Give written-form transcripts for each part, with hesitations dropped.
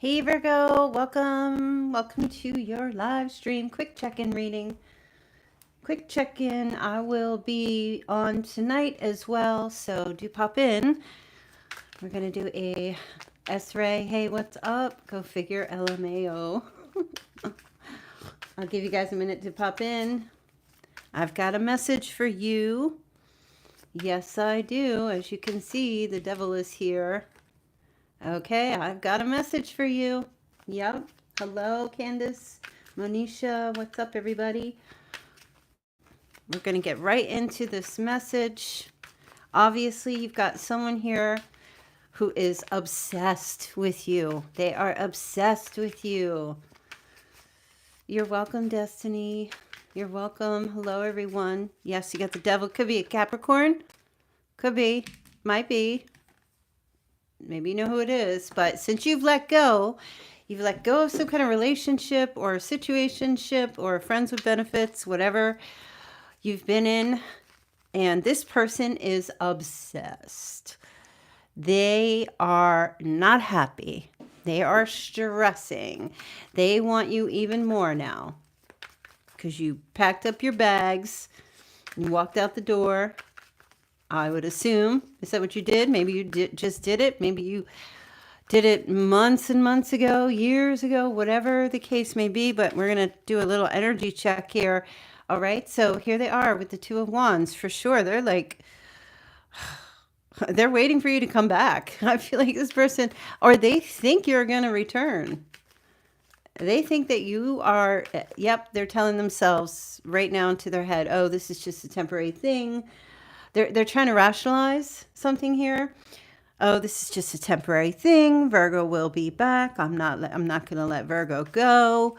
Hey Virgo, welcome. Welcome to your live stream. Quick check-in reading. Quick check-in. I will be on tonight as well, so do pop in. We're going to do a S-Ray. Hey, what's up? Go figure, LMAO. I'll give you guys a minute to pop in. I've got a message for you. Yes, I do. As you can see, the devil is here. Okay, I've got a message for you. Yep. Hello, Candace, Monisha. What's up, everybody? We're going to get right into this message. Obviously, you've got someone here who is obsessed with you. They are obsessed with you. You're welcome, Destiny. You're welcome. Hello, everyone. Yes, you got the devil. Could be a Capricorn. Could be. Might be. Maybe you know who it is, but since you've let go of some kind of relationship or situationship or friends with benefits, whatever you've been in, and this person is obsessed. They are not happy. They are stressing. They want you even more now because you packed up your bags, you walked out the door. I would assume. Is that what you did? Maybe you just did it. Maybe you did it months and months ago, years ago, whatever the case may be. But we're going to do a little energy check here. All right. So here they are with the Two of Wands. For sure. They're like, they're waiting for you to come back. I feel like this person, or they think you're going to return. They think that you are, yep, they're telling themselves right now into their head, oh, this is just a temporary thing. They're trying to rationalize something here. Oh, this is just a temporary thing. Virgo will be back. I'm not going to let Virgo go.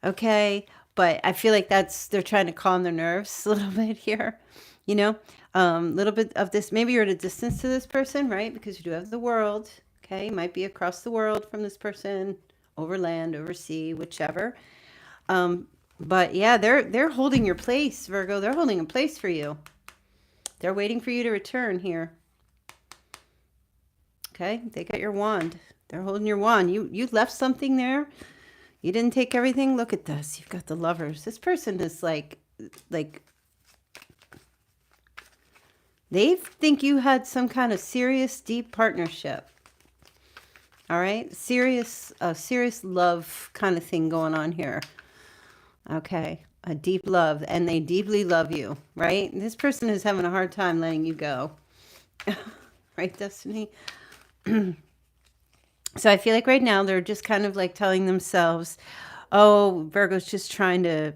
Okay. But I feel like they're trying to calm their nerves a little bit here. You know, a little bit of this. Maybe you're at a distance to this person, right? Because you do have the world. Okay. You might be across the world from this person, over land, over sea, whichever. But yeah, they're holding your place, Virgo. They're holding a place for you. They're waiting for you to return here. Okay, they got your wand. They're holding your wand. You left something there. You didn't take everything. Look at this. You've got the Lovers. This person is like they think you had some kind of serious, deep partnership. All right, serious love kind of thing going on here. Okay. A deep love, and they deeply love you, right? This person is having a hard time letting you go. Right, Destiny? So I feel like right now they're just kind of like telling themselves, oh, Virgo's just trying to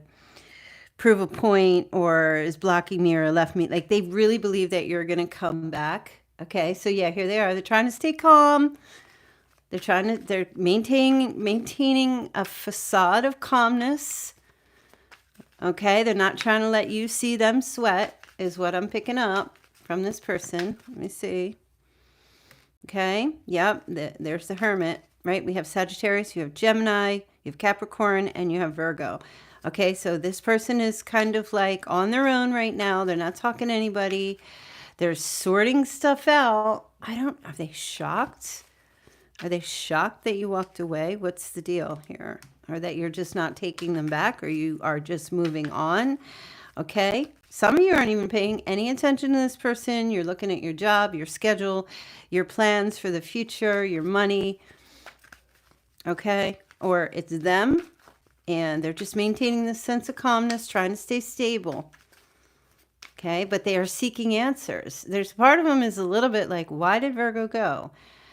prove a point or is blocking me or left me. Like they really believe that you're going to come back. Okay, so yeah, here they are. They're trying to stay calm. They're maintaining a facade of calmness. Okay, they're not trying to let you see them sweat, is what I'm picking up from this person. Let me see. Okay, yep, there's the Hermit, right? We have Sagittarius, you have Gemini, you have Capricorn, and you have Virgo. Okay, so this person is kind of like on their own right now. They're not talking to anybody. They're sorting stuff out. Are they shocked? Are they shocked that you walked away? What's the deal here? Or that you're just not taking them back, or you are just moving on? Okay. Some of you aren't even paying any attention to this person. You're looking at your job, your schedule, your plans for the future, your money. Okay. Or it's them and they're just maintaining this sense of calmness, trying to stay stable. Okay. But they are seeking answers. There's part of them is a little bit like, why did Virgo go?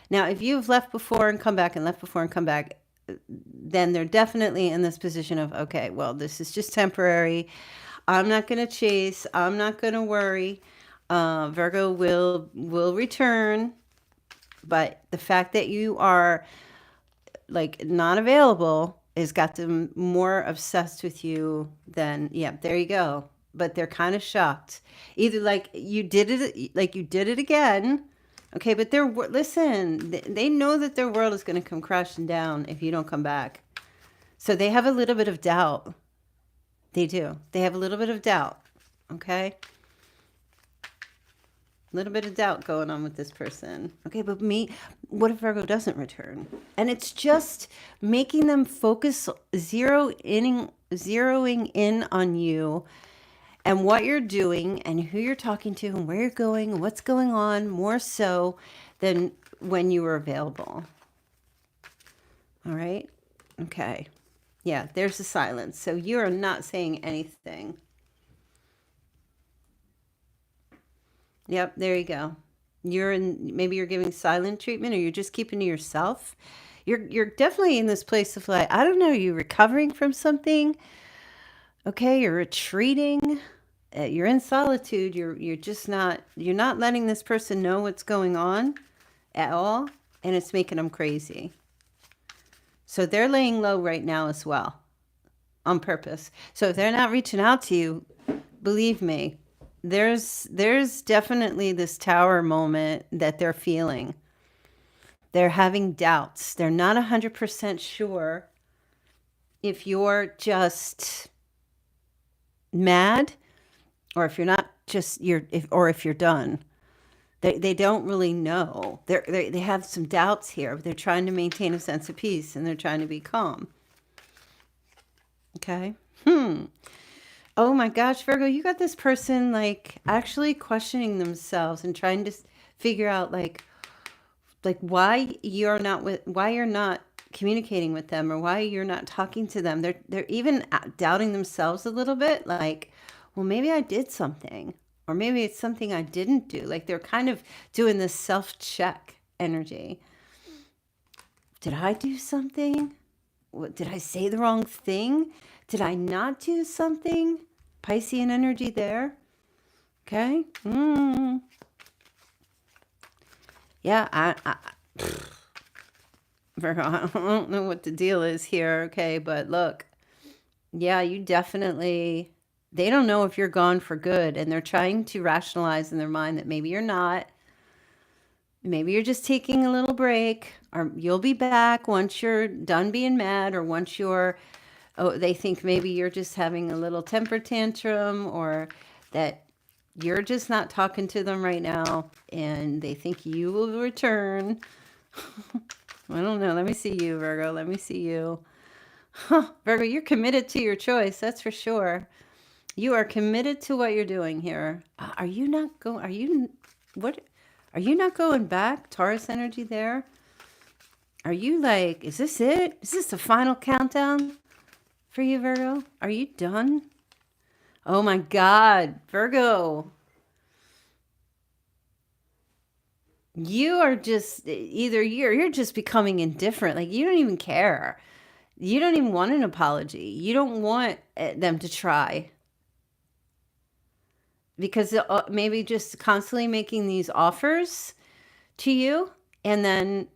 Now, if you've left before and come back and left before and come back, then they're definitely in this position of, okay, well, this is just temporary. I'm not going to chase. I'm not going to worry. Virgo will return. But the fact that you are like not available has got them more obsessed with you than, yeah, there you go. But they're kind of shocked. Either like you did it again. Okay, but listen, they know that their world is going to come crashing down if you don't come back. So they have a little bit of doubt. They do. They have a little bit of doubt. Okay? A little bit of doubt going on with this person. Okay, but what if Virgo doesn't return? And it's just making them focus, zeroing in on you and what you're doing and who you're talking to and where you're going and what's going on, more so than when you were available. All right? Okay. Yeah, there's the silence. So you are not saying anything. Yep, there you go. Maybe you're giving silent treatment, or you're just keeping to yourself. You're definitely in this place of like, I don't know, you're recovering from something. Okay, you're retreating. You're in solitude. You're not letting this person know what's going on at all, and it's making them crazy. So they're laying low right now as well, on purpose. So if they're not reaching out to you, believe me, there's definitely this tower moment that they're feeling. They're having doubts. They're not 100% sure if you're just mad, or if you're not just if you're done. They don't really know. They have some doubts here. They're trying to maintain a sense of peace, and they're trying to be calm. Okay. Oh my gosh, Virgo, you got this person like actually questioning themselves and trying to figure out like why you're not communicating with them, or why you're not talking to them. They're even doubting themselves a little bit, like, well, maybe I did something, or maybe it's something I didn't do. Like they're kind of doing this self-check energy. Did I do something? Did I say the wrong thing? Did I not do something? Piscean energy there. Okay. Yeah, Virgo, I don't know what the deal is here. Okay, but look, yeah, they don't know if you're gone for good, and they're trying to rationalize in their mind that maybe you're not. Maybe you're just taking a little break, or you'll be back once you're done being mad, or once they think maybe you're just having a little temper tantrum, or that you're just not talking to them right now, and they think you will return. I don't know. Let me see you, Virgo. Let me see you. Virgo, you're committed to your choice. That's for sure. You are committed to what you're doing here. Are you not going back? Taurus energy there. Are you like, is this it? Is this the final countdown for you, Virgo? Are you done? Oh my God, Virgo. You are just you're just becoming indifferent. Like you don't even care. You don't even want an apology. You don't want them to try. Because maybe just constantly making these offers to you, and then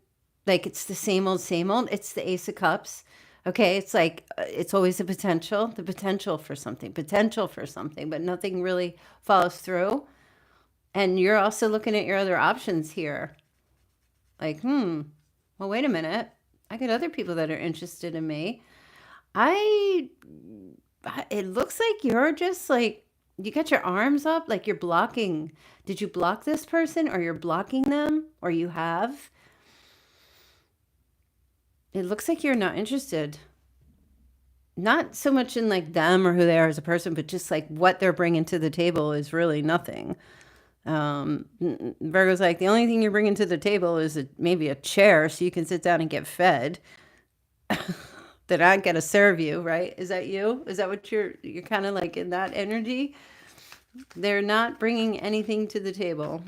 like it's the same old, same old. It's the Ace of Cups. Okay, it's like it's always the potential for something, but nothing really follows through. And you're also looking at your other options here. Like, well, wait a minute. I got other people that are interested in me. It looks like you're just like, you got your arms up, like you're blocking. Did you block this person, or you're blocking them, or you have? It looks like you're not interested. Not so much in like them or who they are as a person, but just like what they're bringing to the table is really nothing. Virgo's like, the only thing you're bringing to the table is maybe a chair so you can sit down and get fed. That I gotta serve you, right? Is that you? Is that what you're kind of like in that energy? They're not bringing anything to the table.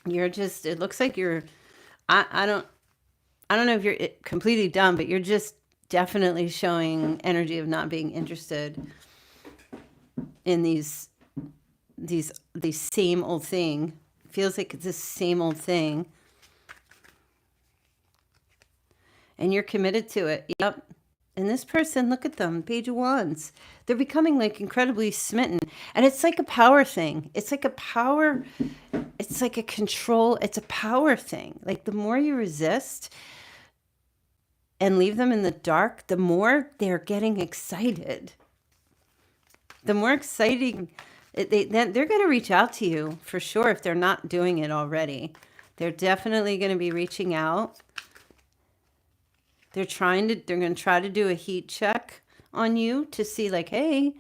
You're just, it looks like you're, I don't know if you're completely done, but you're just definitely showing energy of not being interested in these same old thing. Feels like it's the same old thing. And you're committed to it. Yep. And this person, look at them, Page of Wands. They're becoming like incredibly smitten. And it's like a power thing. It's like a control. It's a power thing. Like the more you resist and leave them in the dark, the more they're getting excited. The more exciting They're going to reach out to you for sure if they're not doing it already. They're definitely going to be reaching out. They're going to try to do a heat check on you to see like, hey,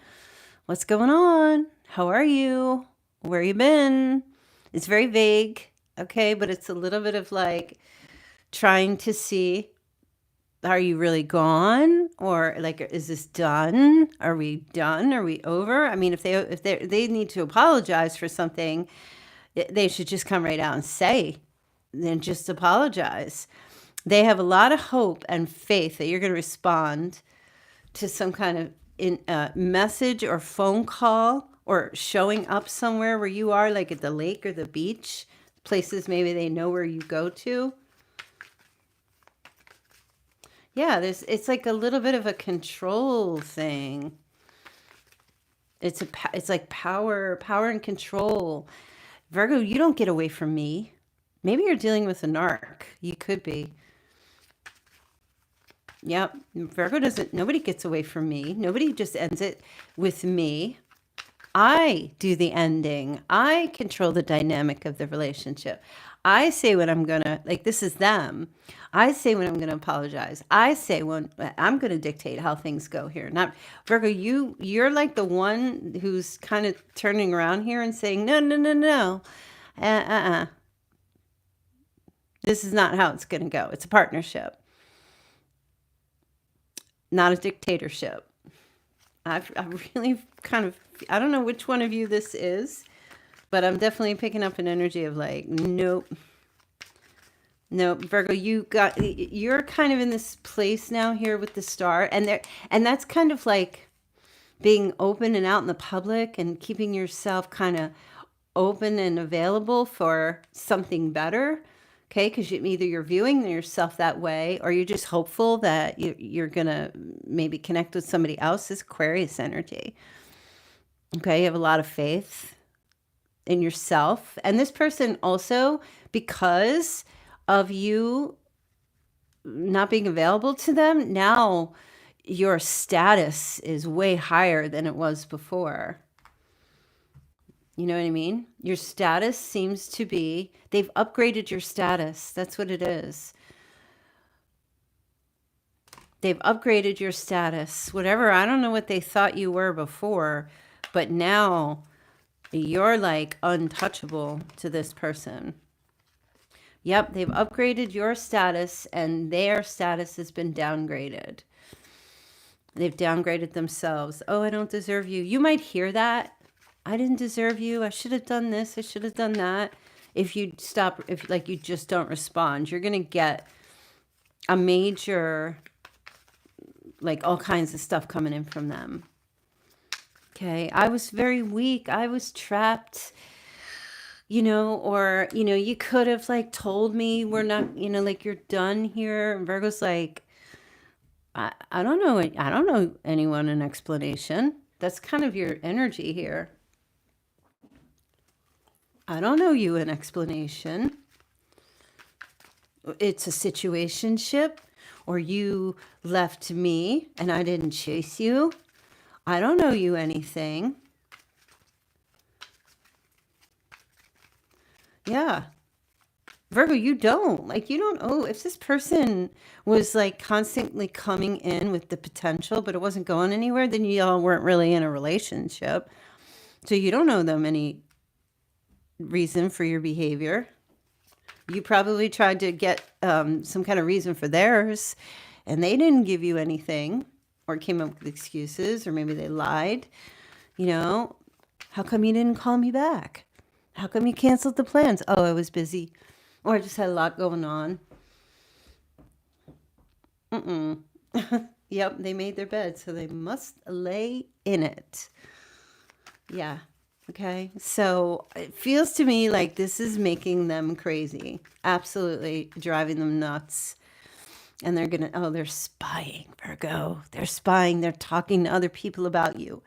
what's going on? How are you? Where you been? It's very vague, okay? But it's a little bit of like trying to see, are you really gone? Or like, is this done? Are we done? Are we over? I mean, if they need to apologize for something, they should just come right out and say, then just apologize. They have a lot of hope and faith that you're going to respond to some kind of message or phone call or showing up somewhere where you are, like at the lake or the beach, places maybe they know where you go to. Yeah, it's like a little bit of a control thing. It's like power and control. Virgo, you don't get away from me. Maybe you're dealing with a narc. You could be. Yep. Virgo nobody gets away from me. Nobody just ends it with me. I do the ending. I control the dynamic of the relationship. I say when I'm going to, like, this is them. I say when I'm going to apologize. I say when I'm going to dictate how things go here. Not Virgo, you're like the one who's kind of turning around here and saying, no, no, no, no. This is not how it's going to go. It's a partnership, not a dictatorship. I really kind of, I don't know which one of you this is, but I'm definitely picking up an energy of like, nope. Virgo, you're kind of in this place now here with the star, and that's kind of like being open and out in the public and keeping yourself kind of open and available for something better. Okay, because either you're viewing yourself that way, or you're just hopeful that you're gonna maybe connect with somebody else. This Aquarius energy. Okay, you have a lot of faith in yourself, and this person also, because of you not being available to them, now your status is way higher than it was before. You know what I mean? Your status seems to be, they've upgraded your status. That's what it is. They've upgraded your status. Whatever, I don't know what they thought you were before, but now you're like untouchable to this person. Yep, they've upgraded your status and their status has been downgraded. They've downgraded themselves. Oh, I don't deserve you. You might hear that. I didn't deserve you. I should have done this. I should have done that. If you just don't respond, you're going to get a major, like all kinds of stuff coming in from them. Okay. I was very weak. I was trapped, or, you could have like told me we're not, like you're done here. And Virgo's like, I don't know. I don't know anyone an explanation. That's kind of your energy here. I don't know you an explanation. It's a situationship, or you left me and I didn't chase you. I don't know you anything. Yeah. Virgo, you don't. Like, you don't know if this person was like constantly coming in with the potential, but it wasn't going anywhere, then y'all weren't really in a relationship. So you don't know them any reason for your behavior. You probably tried to get some kind of reason for theirs, and they didn't give you anything, or came up with excuses, or maybe they lied. How come you didn't call me back? How come you canceled the plans? Oh, I was busy, or I just had a lot going on. Yep, they made their bed, so they must lay in it. Yeah. Okay, so it feels to me like this is making them crazy, absolutely driving them nuts. And they're spying, Virgo. They're spying, they're talking to other people about you.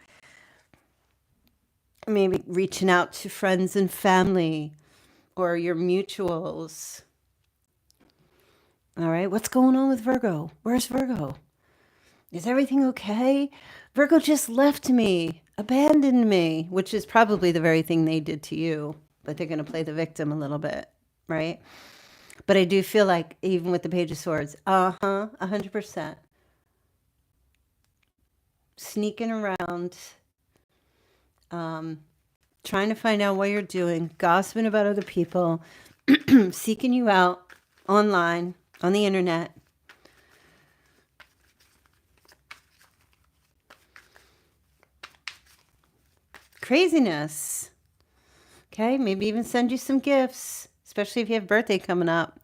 Maybe reaching out to friends and family or your mutuals. All right, what's going on with Virgo? Where's Virgo? Is everything okay? Virgo just left me. abandoned me, which is probably the very thing they did to you, but they're going to play the victim a little bit, right? But I do feel like even with the Page of Swords, 100%. Sneaking around, trying to find out what you're doing, gossiping about other people, seeking you out online, on the internet. Craziness. Okay, maybe even send you some gifts, especially if you have a birthday coming up.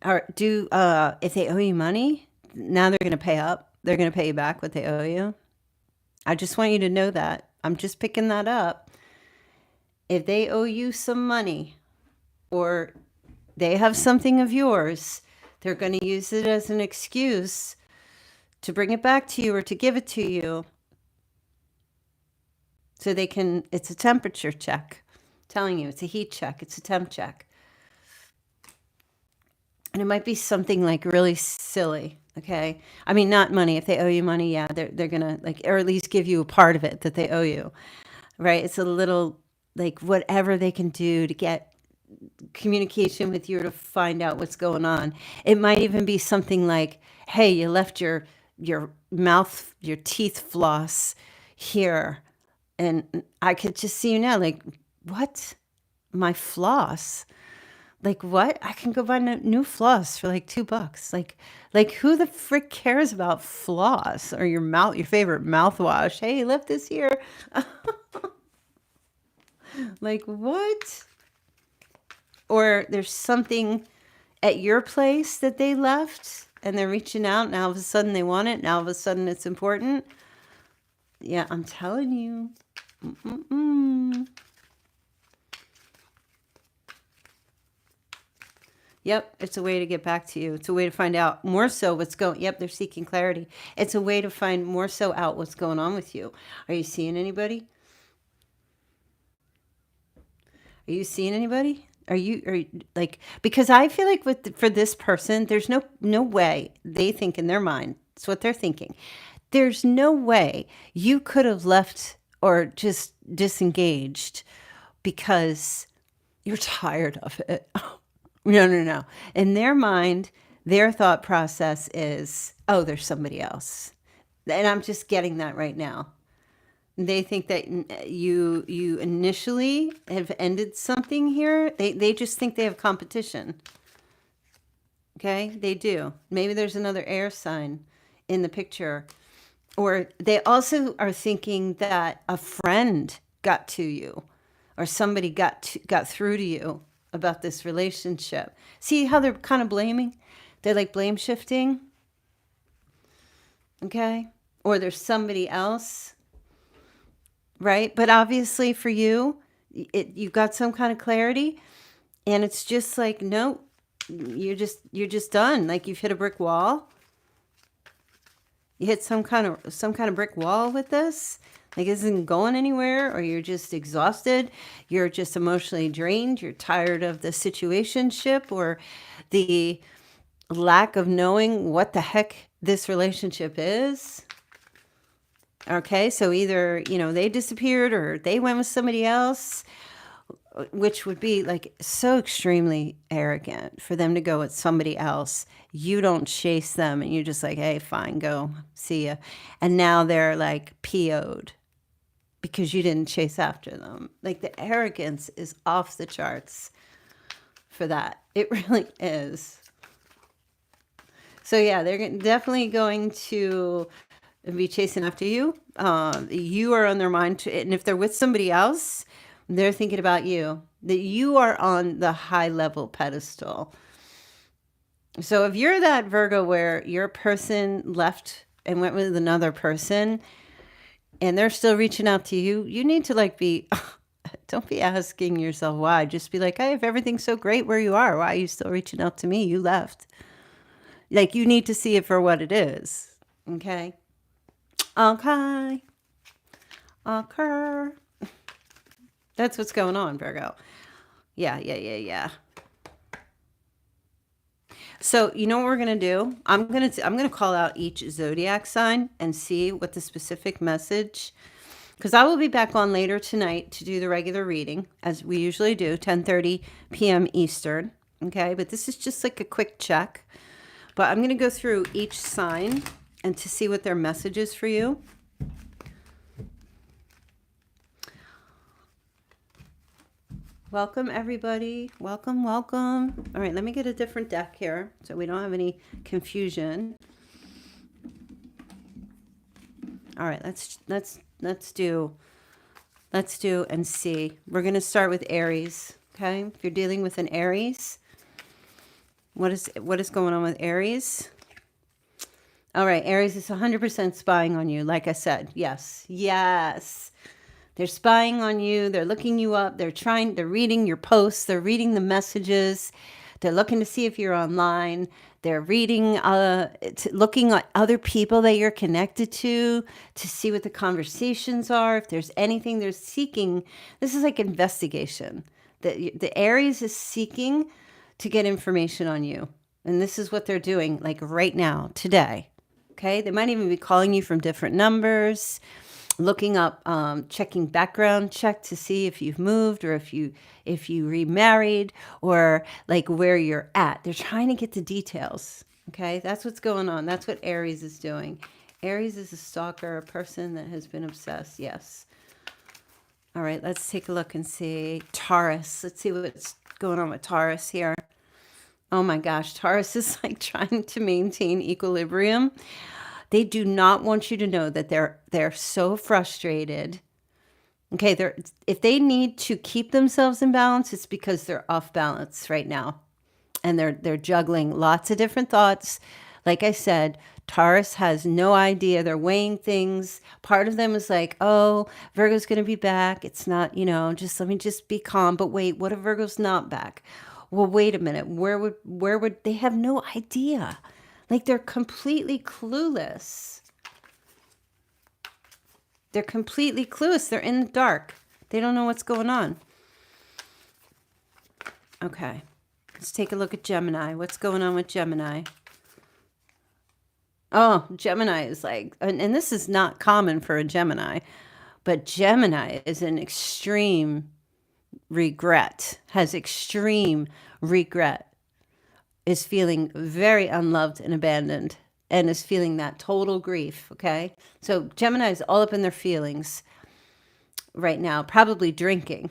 Or if they owe you money, now they're going to pay up. They're going to pay you back what they owe you. I just want you to know that. I'm just picking that up. If they owe you some money or they have something of yours, they're going to use it as an excuse to bring it back to you or to give it to you. So they can, it's a temperature check. I'm telling you, it's a heat check. It's a temp check. And it might be something like really silly. Okay. I mean, not money. If they owe you money, yeah, they're going to like, or at least give you a part of it that they owe you. Right. It's a little like whatever they can do to get communication with you or to find out what's going on. It might even be something like, hey, you left your mouth, your teeth floss here. And I could just see you now, like, what? My floss? Like, what? I can go buy new floss for like $2. Like who the frick cares about floss or your mouth, your favorite mouthwash? Hey, you left this here. Like, what? Or there's something at your place that they left and they're reaching out. Now all of a sudden they want it. Now all of a sudden it's important. Yeah, I'm telling you. Yep, it's a way to get back to you. It's a way to find out more so what's going. Yep, they're seeking clarity. It's a way to find more so out what's going on with you. Are you seeing anybody? Are you seeing anybody? Are you like, because I feel like for this person, there's no way they think in their mind. It's what they're thinking. There's no way you could have left or just disengaged because you're tired of it. No. In their mind, their thought process is, oh, there's somebody else. And I'm just getting that right now. They think that you initially have ended something here. They just think they have competition. Okay, they do. Maybe there's another air sign in the picture. Or they also are thinking that a friend got to you or somebody got through to you about this relationship. See how they're kind of blaming? They're like blame shifting. Okay? Or there's somebody else. Right? But obviously for you, you've got some kind of clarity and it's just like, no, you're just done. Like you've hit a brick wall. You hit some kind of brick wall with this. Like it isn't going anywhere, or you're just exhausted. You're just emotionally drained. You're tired of the situationship or the lack of knowing what the heck this relationship is. Okay, so either, they disappeared or they went with somebody else, which would be like so extremely arrogant for them to go with somebody else. You don't chase them and you're just like, hey, fine, go, see ya. And now they're like PO'd because you didn't chase after them. Like the arrogance is off the charts for that. It really is. So yeah, they're definitely going to be chasing after you. You are on their mind. And if they're with somebody else, they're thinking about you, that you are on the high level pedestal. So if you're that Virgo where your person left and went with another person and they're still reaching out to you, you need to don't be asking yourself why. Just be like, hey, if everything's so great where you are, why are you still reaching out to me? You left. Like you need to see it for what it is. Okay. That's what's going on, Virgo. Yeah. So you know what we're gonna do? I'm gonna call out each zodiac sign and see what the specific message because I will be back on later tonight to do the regular reading, as we usually do, 10:30 p.m. Eastern. Okay, but this is just like a quick check. But I'm going to go through each sign and to see what their message is for you. Welcome, everybody. Welcome, welcome. All right, let me get a different deck here so we don't have any confusion. All right, let's do and see. We're going to start with Aries, okay? If you're dealing with an Aries, what is going on with Aries? All right, Aries is 100% spying on you, like I said. Yes. Yes. They're spying on you. They're looking you up. They're reading your posts. They're reading the messages. They're looking to see if you're online. They're reading, looking at other people that you're connected to see what the conversations are. If there's anything they're seeking, this is like investigation. The Aries is seeking to get information on you. And this is what they're doing, like right now, today. Okay? They might even be calling you from different numbers, looking up, checking background check to see if you've moved or if you remarried or like where you're at. They're trying to get the details. Okay, that's what's going on. That's what Aries is doing. Aries is a stalker, a person that has been obsessed. Yes. All right, let's take a look and see Taurus. Let's see what's going on with Taurus here. Oh my gosh, Taurus is like trying to maintain equilibrium. They do not want you to know that they're so frustrated. Okay, if they need to keep themselves in balance, it's because they're off balance right now. And they're juggling lots of different thoughts. Like I said, Taurus has no idea. They're weighing things. Part of them is like, oh, Virgo's going to be back. It's not, just let me just be calm. But wait, what if Virgo's not back? Well, wait a minute. Where would they have no idea? Like they're completely clueless. They're completely clueless. They're in the dark. They don't know what's going on. Okay. Let's take a look at Gemini. What's going on with Gemini? Oh, Gemini is like, and this is not common for a Gemini, but Gemini is an extreme regret, has extreme regret, is feeling very unloved and abandoned, and is feeling that total grief, okay? So Gemini is all up in their feelings right now, probably drinking,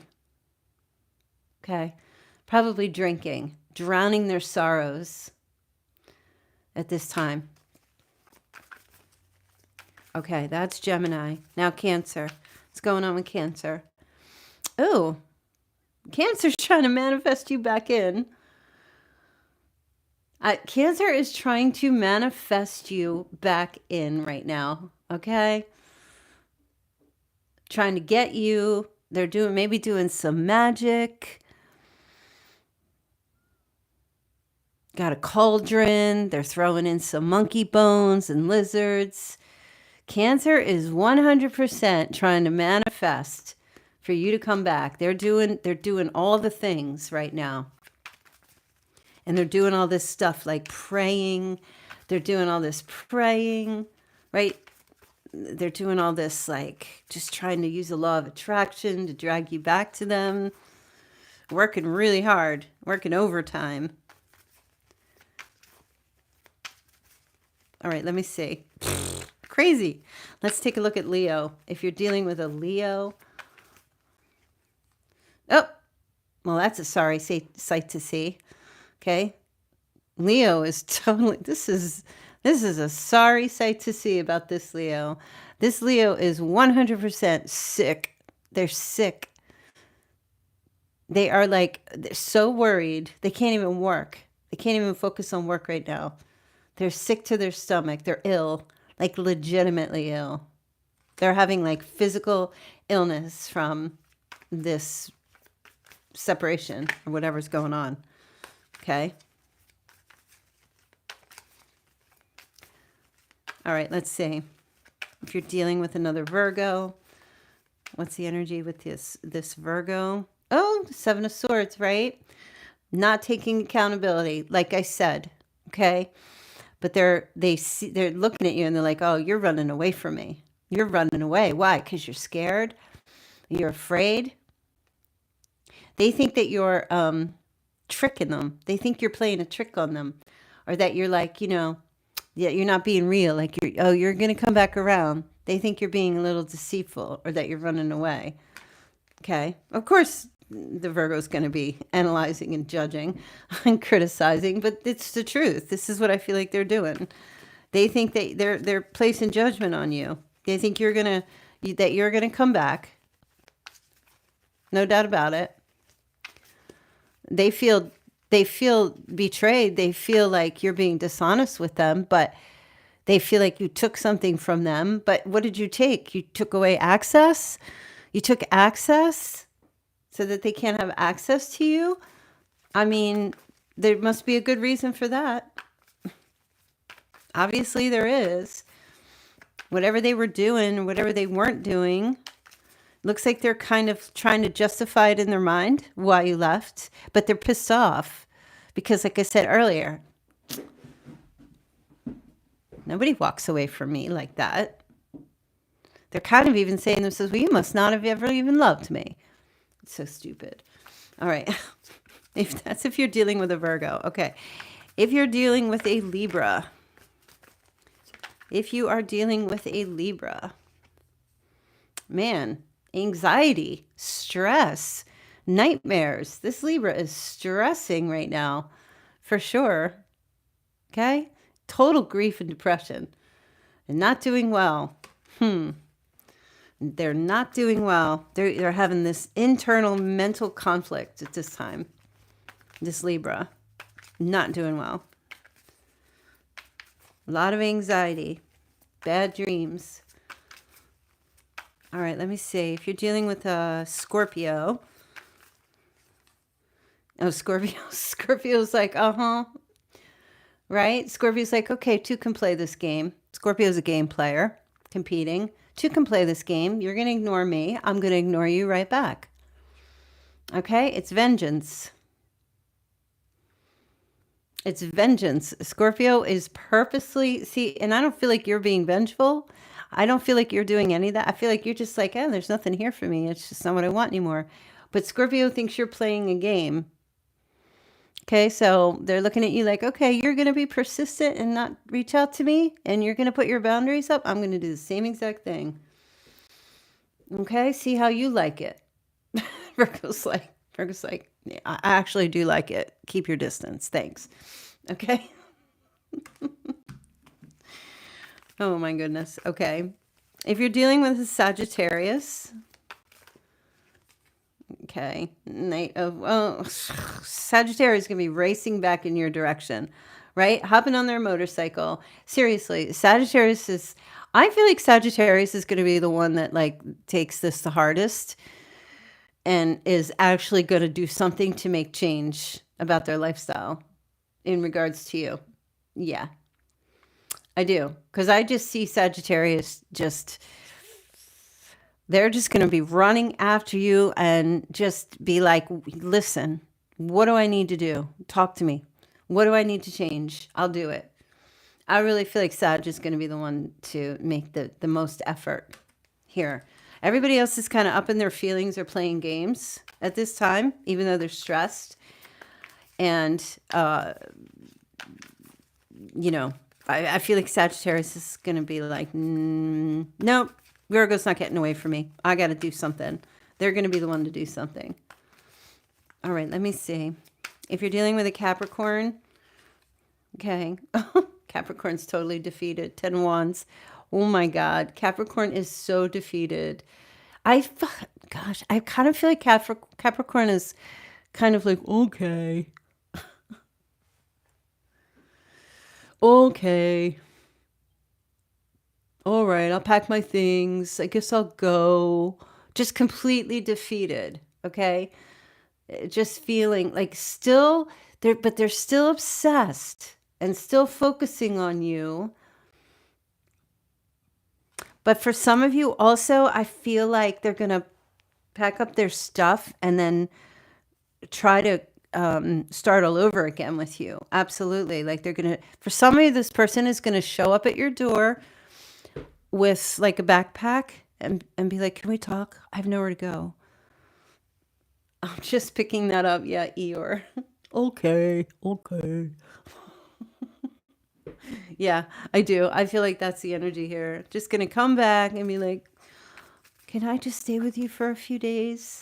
okay? Probably drinking, drowning their sorrows at this time. Okay, that's Gemini. Now Cancer. What's going on with Cancer? Oh, Cancer's trying to manifest you back in. Cancer is trying to manifest you back in right now, okay? Trying to get you. They're maybe doing some magic. Got a cauldron. They're throwing in some monkey bones and lizards. Cancer is 100% trying to manifest for you to come back. They're doing all the things right now. And they're doing all this stuff like praying. They're doing all this praying, right? They're doing all this like just trying to use the law of attraction to drag you back to them. Working really hard, working overtime. All right, let me see. Crazy. Let's take a look at Leo. If you're dealing with a Leo. Oh, well, that's a sorry sight to see. Okay. Leo is totally, this is a sorry sight to see about this Leo. This Leo is 100% sick. They're sick. They are like, they're so worried. They can't even work. They can't even focus on work right now. They're sick to their stomach. They're ill, like legitimately ill. They're having like physical illness from this separation or whatever's going on. Okay. All right, let's see. If you're dealing with another Virgo, what's the energy with this Virgo? Oh, Seven of Swords, right? Not taking accountability, like I said, okay? But they're looking at you and they're like, "Oh, you're running away from me. You're running away. Why? Because you're scared. You're afraid. They think that you're tricking them. They think you're playing a trick on them, or that you're like, yeah, you're not being real. Like you're going to come back around. They think you're being a little deceitful, or that you're running away. Okay. Of course, the Virgo's going to be analyzing and judging and criticizing, but it's the truth. This is what I feel like they're doing. They think that they're placing judgment on you. They think that you're gonna come back. No doubt about it. They feel betrayed. They feel like you're being dishonest with them, but they feel like you took something from them. But what did you take? You took away access. You took access so that they can't have access to you. I mean, there must be a good reason for that. Obviously there is. Whatever they were doing, whatever they weren't doing, looks like they're kind of trying to justify it in their mind why you left, but they're pissed off because, like I said earlier, nobody walks away from me like that. They're kind of even saying to themselves, well, you must not have ever even loved me. It's so stupid. All right. If you're dealing with a Virgo. Okay. If you're dealing with a Libra. If you are dealing with a Libra, man, anxiety, stress, nightmares. This Libra is stressing right now, for sure. Okay? Total grief and depression. And not doing well. They're not doing well. They're having this internal mental conflict at this time. This Libra. Not doing well. A lot of anxiety, bad dreams. All right, let me see. If you're dealing with a Scorpio. Oh, Scorpio. Scorpio's like, right? Scorpio's like, okay, two can play this game. Scorpio's a game player, competing. Two can play this game. You're going to ignore me. I'm going to ignore you right back. Okay? It's vengeance. It's vengeance. Scorpio is purposely, and I don't feel like you're being vengeful. I don't feel like you're doing any of that. I feel like you're just like, there's nothing here for me. It's just not what I want anymore. But Scorpio thinks you're playing a game. Okay, so they're looking at you like, okay, you're going to be persistent and not reach out to me, and you're going to put your boundaries up. I'm going to do the same exact thing. Okay, see how you like it. Virgo's like, yeah, I actually do like it. Keep your distance. Thanks. Okay. Oh my goodness. Okay. If you're dealing with a Sagittarius, okay, Sagittarius is going to be racing back in your direction, right? Hopping on their motorcycle. Seriously, I feel like Sagittarius is going to be the one that like takes this the hardest and is actually going to do something to make change about their lifestyle in regards to you. Yeah, I do. Because I just see Sagittarius they're just going to be running after you and just be like, listen, what do I need to do? Talk to me. What do I need to change? I'll do it. I really feel like Sag is going to be the one to make the most effort here. Everybody else is kind of up in their feelings or playing games at this time, even though they're stressed. And, I feel like Sagittarius is going to be like, nope, Virgo's not getting away from me. I got to do something. They're going to be the one to do something. All right, let me see. If you're dealing with a Capricorn, okay. Capricorn's totally defeated. 10 Wands. Oh my God. Capricorn is so defeated. I kind of feel like Capricorn is kind of like, okay. Okay. All right, I'll pack my things. I guess I'll go. Just completely defeated, okay? Just feeling like but they're still obsessed and still focusing on you. But for some of you also, I feel like they're going to pack up their stuff and then try to start all over again with you. Absolutely. Like for some of you, this person is going to show up at your door with like a backpack and be like, can we talk? I have nowhere to go. I'm just picking that up. Yeah, Eeyore. Okay, okay. Yeah, I do. I feel like that's the energy here. Just gonna come back and be like, can I just stay with you for a few days?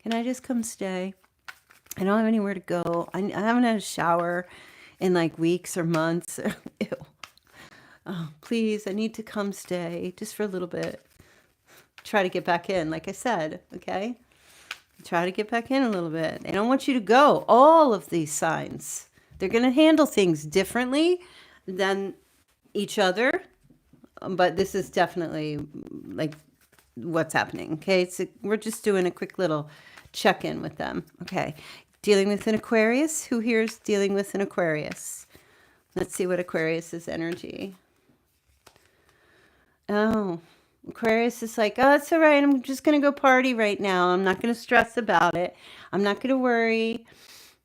Can I just come stay? I don't have anywhere to go. I haven't had a shower in like weeks or months. Ew. Oh, please, I need to come stay just for a little bit. Try to get back in, like I said, okay? Try to get back in a little bit. They don't want you to go. All of these signs, they're going to handle things differently than each other. But this is definitely like what's happening, okay? So we're just doing a quick little check-in with them, okay? Dealing with an Aquarius. Who here is dealing with an Aquarius? Let's see what Aquarius's energy. Oh, Aquarius is like, oh, it's all right. I'm just going to go party right now. I'm not going to stress about it. I'm not going to worry.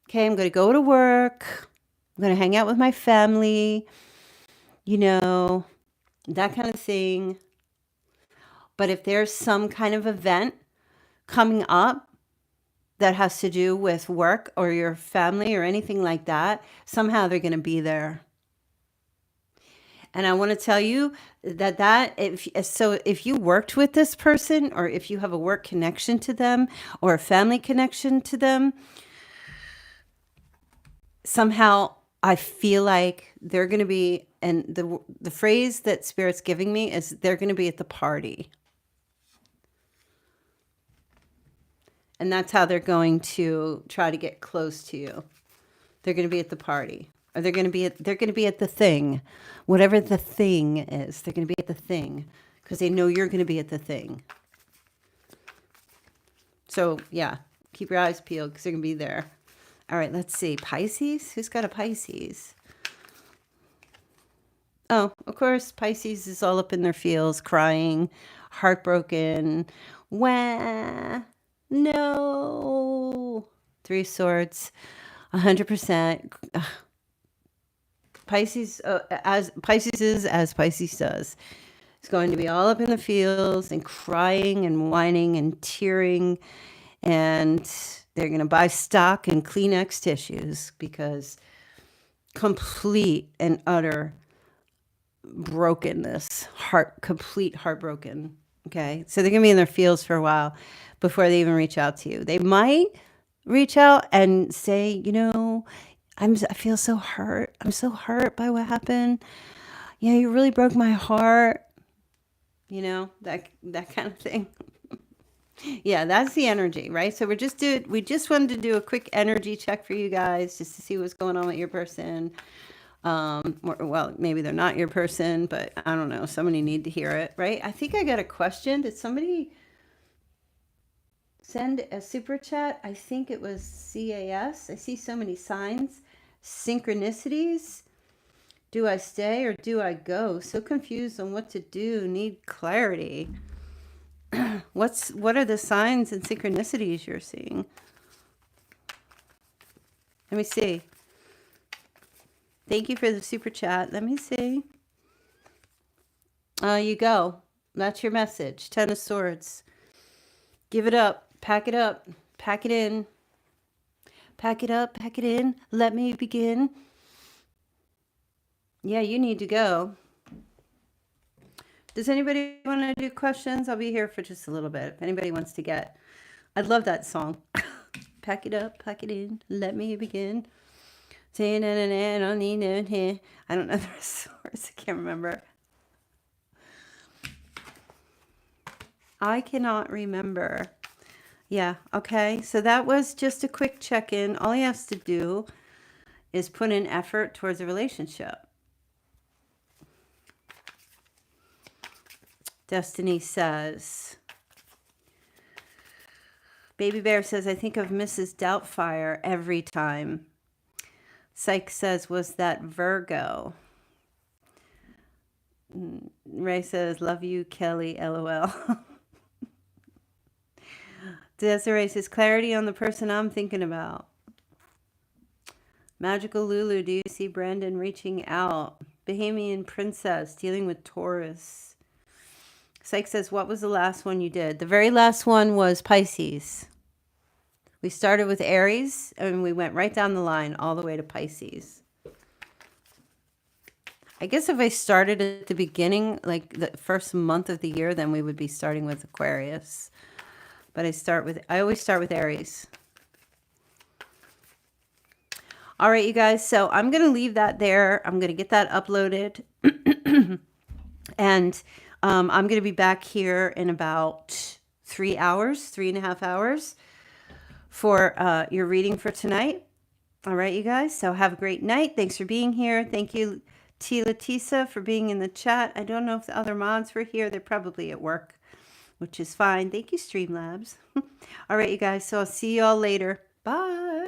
Okay, I'm going to go to work. I'm going to hang out with my family, you know, that kind of thing. But if there's some kind of event coming up that has to do with work or your family or anything like that, somehow they're going to be there. And I want to tell you that if you worked with this person, or if you have a work connection to them or a family connection to them, somehow I feel like they're going to be, and the phrase that Spirit's giving me is they're going to be at the party. And that's how they're going to try to get close to you. They're going to be at the party. Or they're going to be at the thing. Whatever the thing is, they're going to be at the thing because they know you're going to be at the thing. So, yeah, keep your eyes peeled because they're going to be there. All right, let's see. Pisces? Who's got a Pisces? Oh, of course, Pisces is all up in their feels, crying, heartbroken. Wah, no. Three Swords, 100%. Pisces, as Pisces does. It's going to be all up in the feels and crying and whining and tearing, and they're going to buy stock in Kleenex tissues because complete and utter brokenness, complete heartbroken. Okay, so they're going to be in their feels for a while before they even reach out to you. They might reach out and say, you know, I feel so hurt. I'm so hurt by what happened. Yeah, you really broke my heart. You know, that kind of thing. Yeah, that's the energy, right? So we just wanted to do a quick energy check for you guys just to see what's going on with your person. Well, maybe they're not your person, but I don't know. Somebody need to hear it, right? I think I got a question. Did somebody send a super chat? I think it was CAS. I see so many signs. Synchronicities. Do I stay or do I go? So confused on what to do. Need clarity. What are the signs and synchronicities you're seeing? Let me see. Thank you for the super chat. Let me see. You go. That's your message. Ten of Swords. Give it up. Pack it up. Pack it in. Pack it up. Pack it in. Let me begin. Yeah, you need to go. Does anybody want to do questions? I'll be here for just a little bit. If anybody wants to get... I love that song. Pack it up. Pack it in. Let me begin. I don't need no here. I don't know the rest of the words. I can't remember. I cannot remember. Yeah, okay. So that was just a quick check-in. All he has to do is put in effort towards a relationship. Destiny says... Baby Bear says, I think of Mrs. Doubtfire every time. Psych says, was that Virgo? Ray says, love you, Kelly, LOL. Desiree says, clarity on the person I'm thinking about. Magical Lulu, do you see Brandon reaching out? Bahamian Princess, dealing with Taurus. Psych says, what was the last one you did? The very last one was Pisces. We started with Aries, and we went right down the line all the way to Pisces. I guess if I started at the beginning, like the first month of the year, then we would be starting with Aquarius. But I always start with Aries. All right, you guys. So I'm going to leave that there. I'm going to get that uploaded. And I'm going to be back here in about 3 hours, 3.5 hours for your reading for tonight. All right, you guys. So have a great night. Thanks for being here. Thank you, T. Latisa, for being in the chat. I don't know if the other mods were here. They're probably at work, which is fine. Thank you, Streamlabs. All right, you guys. So I'll see you all later. Bye.